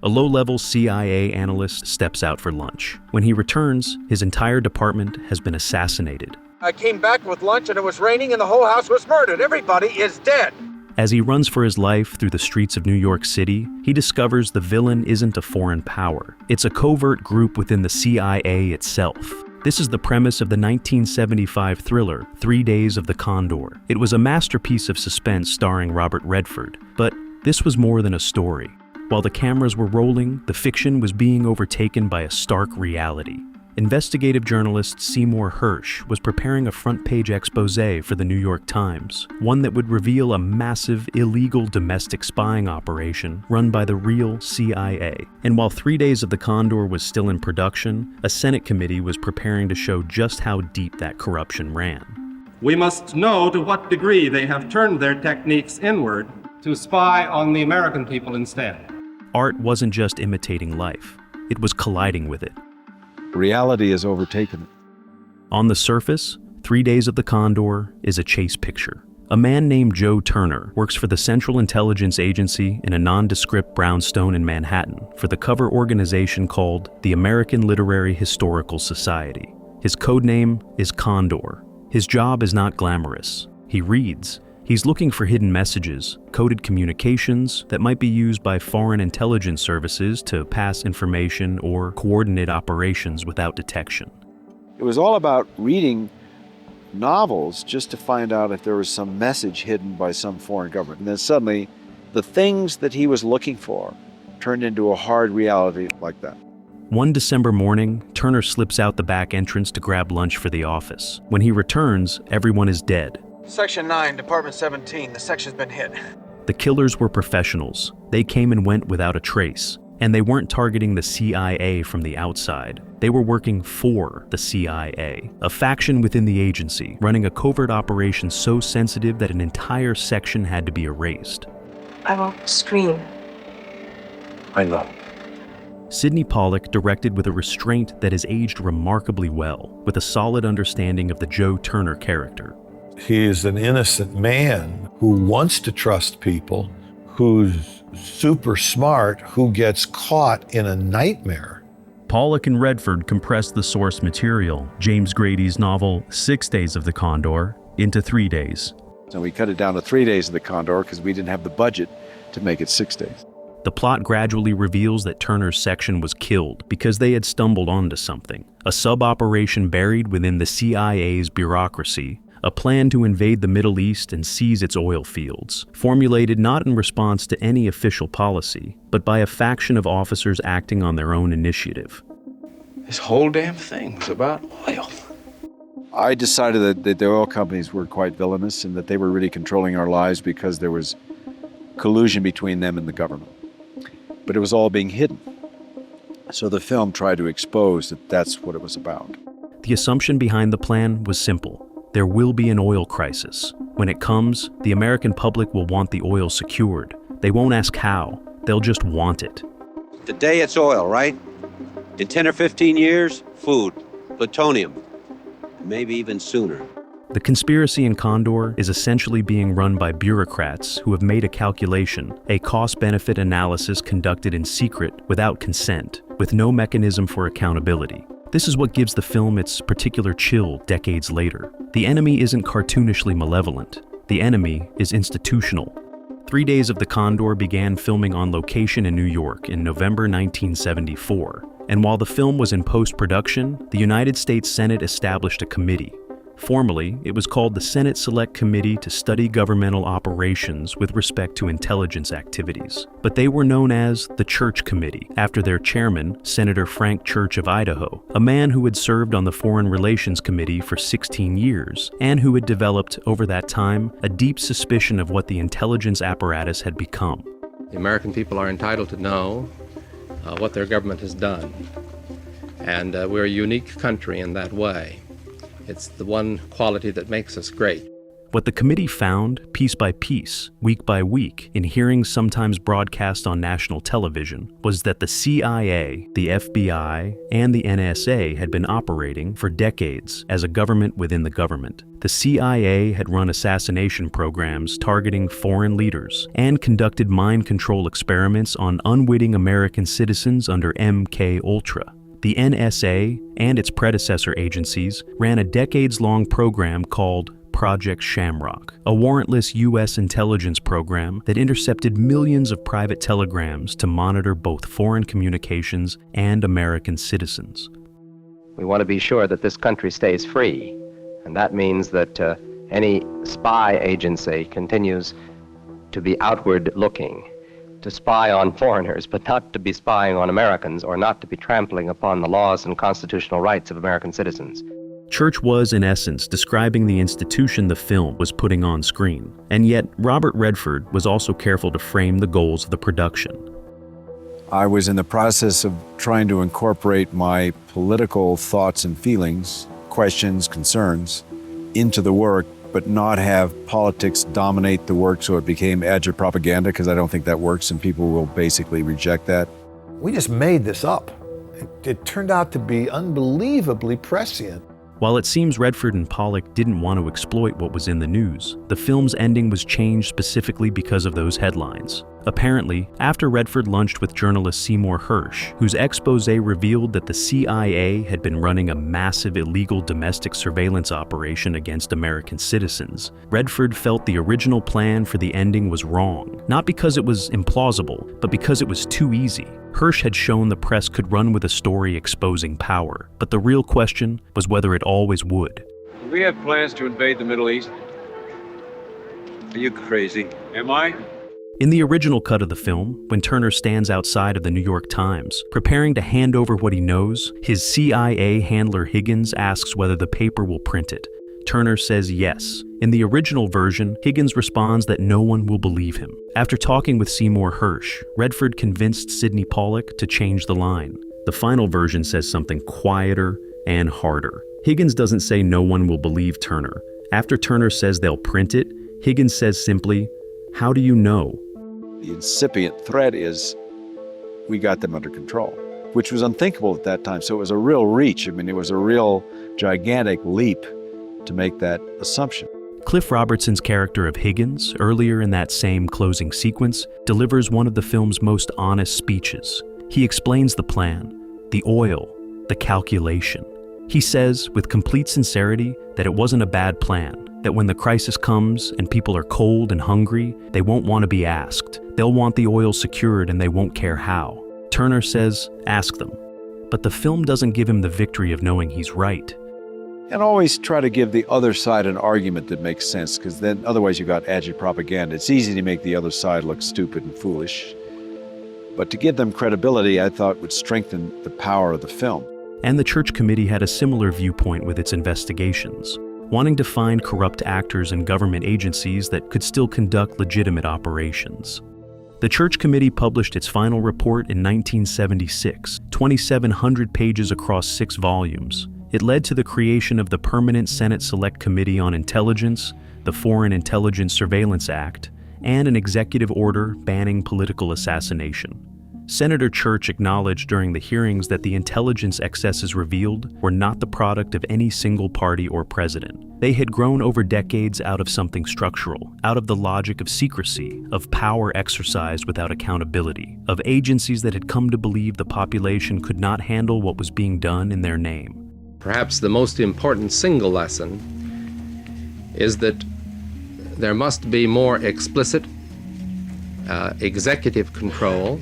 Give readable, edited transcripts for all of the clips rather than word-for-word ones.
A low-level CIA analyst steps out for lunch. When he returns, his entire department has been assassinated. I came back with lunch and it was raining and the whole house was murdered. Everybody is dead. As he runs for his life through the streets of New York City, he discovers the villain isn't a foreign power. It's a covert group within the CIA itself. This is the premise of the 1975 thriller, 3 Days of the Condor. It was a masterpiece of suspense starring Robert Redford, but this was more than a story. While the cameras were rolling, the fiction was being overtaken by a stark reality. Investigative journalist Seymour Hersh was preparing a front-page exposé for the New York Times, one that would reveal a massive, illegal domestic spying operation run by the real CIA. And while 3 Days of the Condor was still in production, a Senate committee was preparing to show just how deep that corruption ran. We must know to what degree they have turned their techniques inward to spy on the American people instead. Art wasn't just imitating life, it was colliding with it. Reality has overtaken it. On the surface, 3 Days of the Condor is a chase picture. A man named Joe Turner works for the Central Intelligence Agency in a nondescript brownstone in Manhattan for the cover organization called the American Literary Historical Society. His codename is Condor. His job is not glamorous. He reads. He's looking for hidden messages, coded communications that might be used by foreign intelligence services to pass information or coordinate operations without detection. It was all about reading novels just to find out if there was some message hidden by some foreign government. And then suddenly, the things that he was looking for turned into a hard reality like that. One December morning, Turner slips out the back entrance to grab lunch for the office. When he returns, everyone is dead. Section 9, Department 17. The section's been hit. The killers were professionals. They came and went without a trace. And they weren't targeting the CIA from the outside. They were working for the CIA, a faction within the agency, running a covert operation so sensitive that an entire section had to be erased. I won't scream. I know. Sydney Pollack directed with a restraint that has aged remarkably well, with a solid understanding of the Joe Turner character. He is an innocent man who wants to trust people, who's super smart, who gets caught in a nightmare. Pollack and Redford compressed the source material, James Grady's novel 6 Days of the Condor, into 3 days. So we cut it down to 3 days of the Condor because we didn't have the budget to make it 6 days. The plot gradually reveals that Turner's section was killed because they had stumbled onto something, a sub-operation buried within the CIA's bureaucracy, a plan to invade the Middle East and seize its oil fields, formulated not in response to any official policy, but by a faction of officers acting on their own initiative. This whole damn thing was about oil. I decided that the oil companies were quite villainous and that they were really controlling our lives because there was collusion between them and the government. But it was all being hidden. So the film tried to expose that that's what it was about. The assumption behind the plan was simple. There will be an oil crisis. When it comes, the American public will want the oil secured. They won't ask how, they'll just want it. Today it's oil, right? In 10 or 15 years, food, plutonium, maybe even sooner. The conspiracy in Condor is essentially being run by bureaucrats who have made a calculation, a cost-benefit analysis conducted in secret without consent, with no mechanism for accountability. This is what gives the film its particular chill decades later. The enemy isn't cartoonishly malevolent. The enemy is institutional. 3 Days of the Condor began filming on location in New York in November 1974. And while the film was in post-production, the United States Senate established a committee. Formally, it was called the Senate Select Committee to Study Governmental Operations with respect to intelligence activities. But they were known as the Church Committee, after their chairman, Senator Frank Church of Idaho, a man who had served on the Foreign Relations Committee for 16 years, and who had developed, over that time, a deep suspicion of what the intelligence apparatus had become. The American people are entitled to know what their government has done. And we're a unique country in that way. It's the one quality that makes us great. What the committee found, piece by piece, week by week, in hearings sometimes broadcast on national television, was that the CIA, the FBI, and the NSA had been operating for decades as a government within the government. The CIA had run assassination programs targeting foreign leaders and conducted mind control experiments on unwitting American citizens under MK-Ultra. The NSA and its predecessor agencies ran a decades-long program called Project Shamrock, a warrantless U.S. intelligence program that intercepted millions of private telegrams to monitor both foreign communications and American citizens. We want to be sure that this country stays free, and that means that any spy agency continues to be outward-looking, to spy on foreigners, but not to be spying on Americans or not to be trampling upon the laws and constitutional rights of American citizens. Church was, in essence, describing the institution the film was putting on screen. And yet, Robert Redford was also careful to frame the goals of the production. I was in the process of trying to incorporate my political thoughts and feelings, questions, concerns, into the work, but not have politics dominate the work so it became agile propaganda, because I don't think that works and people will basically reject that. We just made this up. It turned out to be unbelievably prescient. While it seems Redford and Pollack didn't want to exploit what was in the news, the film's ending was changed specifically because of those headlines. Apparently, after Redford lunched with journalist Seymour Hersh, whose expose revealed that the CIA had been running a massive illegal domestic surveillance operation against American citizens, Redford felt the original plan for the ending was wrong, not because it was implausible, but because it was too easy. Hersh had shown the press could run with a story exposing power, but the real question was whether it always would. Do we have plans to invade the Middle East? Are you crazy? Am I? In the original cut of the film, when Turner stands outside of the New York Times, preparing to hand over what he knows, his CIA handler Higgins asks whether the paper will print it. Turner says yes. In the original version, Higgins responds that no one will believe him. After talking with Seymour Hersh, Redford convinced Sydney Pollack to change the line. The final version says something quieter and harder. Higgins doesn't say no one will believe Turner. After Turner says they'll print it, Higgins says simply, "How do you know?" The incipient threat is we got them under control, which was unthinkable at that time. So it was a real reach. I mean, it was a real gigantic leap to make that assumption. Cliff Robertson's character of Higgins, earlier in that same closing sequence, delivers one of the film's most honest speeches. He explains the plan, the oil, the calculation. He says, with complete sincerity, that it wasn't a bad plan, that when the crisis comes and people are cold and hungry, they won't want to be asked. They'll want the oil secured and they won't care how. Turner says, ask them. But the film doesn't give him the victory of knowing he's right. And always try to give the other side an argument that makes sense, because then otherwise you got agile propaganda. It's easy to make the other side look stupid and foolish. But to give them credibility, I thought would strengthen the power of the film. And the Church Committee had a similar viewpoint with its investigations, wanting to find corrupt actors and government agencies that could still conduct legitimate operations. The Church Committee published its final report in 1976, 2,700 pages across 6 volumes. It led to the creation of the Permanent Senate Select Committee on Intelligence, the Foreign Intelligence Surveillance Act, and an executive order banning political assassination. Senator Church acknowledged during the hearings that the intelligence excesses revealed were not the product of any single party or president. They had grown over decades out of something structural, out of the logic of secrecy, of power exercised without accountability, of agencies that had come to believe the population could not handle what was being done in their name. Perhaps the most important single lesson is that there must be more explicit executive control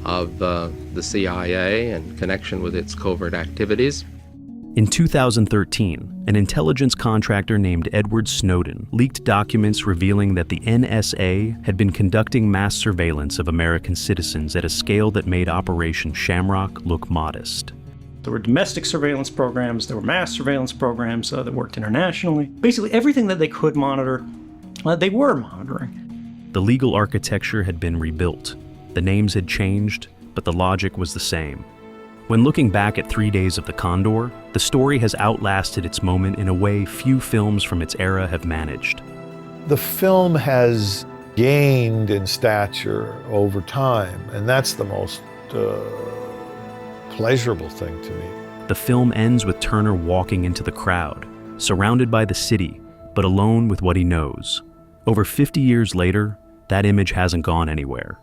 of the CIA in connection with its covert activities. In 2013, an intelligence contractor named Edward Snowden leaked documents revealing that the NSA had been conducting mass surveillance of American citizens at a scale that made Operation Shamrock look modest. There were domestic surveillance programs, there were mass surveillance programs that worked internationally. Basically everything that they could monitor, they were monitoring. The legal architecture had been rebuilt. The names had changed, but the logic was the same. When looking back at 3 Days of the Condor, the story has outlasted its moment in a way few films from its era have managed. The film has gained in stature over time, and that's the most pleasurable thing to me. The film ends with Turner walking into the crowd, surrounded by the city, but alone with what he knows. Over 50 years later, that image hasn't gone anywhere.